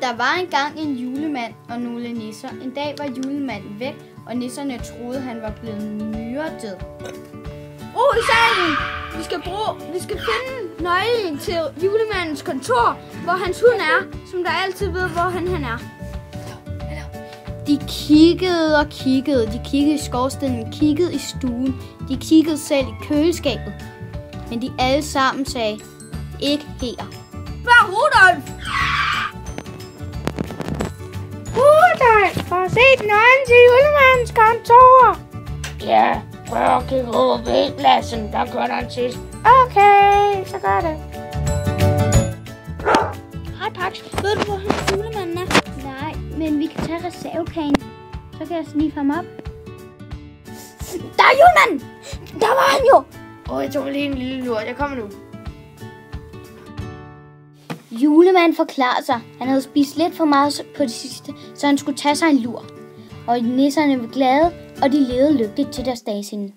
Der var engang en julemand og nogle nisser. En dag var julemanden væk, og nisserne troede, han var blevet myrdet. I salen! Vi skal finde nøglen til julemandens kontor, hvor hans hund er, som der altid ved, hvor han er. De kiggede og kiggede. De kiggede i skorstenen, kiggede i stuen. De kiggede selv i køleskabet. Men de alle sammen sagde, ikke her. Hvad, Rudolf? Rudolf, har set nøglen til julemandens kontor? Ja, prøv at kigge over vægpladsen, der gør den sidst. Okay, så gør det. Hej, Pax. Ved du, hvor hans julemanden er? Nej, men vi kan tage reservekagen. Så kan jeg sniffe ham op. Der er julemanden! Der var han jo! Jeg tog lige en lille lur. Jeg kommer nu. Julemanden forklarede sig. Han havde spist lidt for meget på det sidste, så han skulle tage sig en lur. Og nisserne var glade, og de levede lykkeligt til deres dages ende.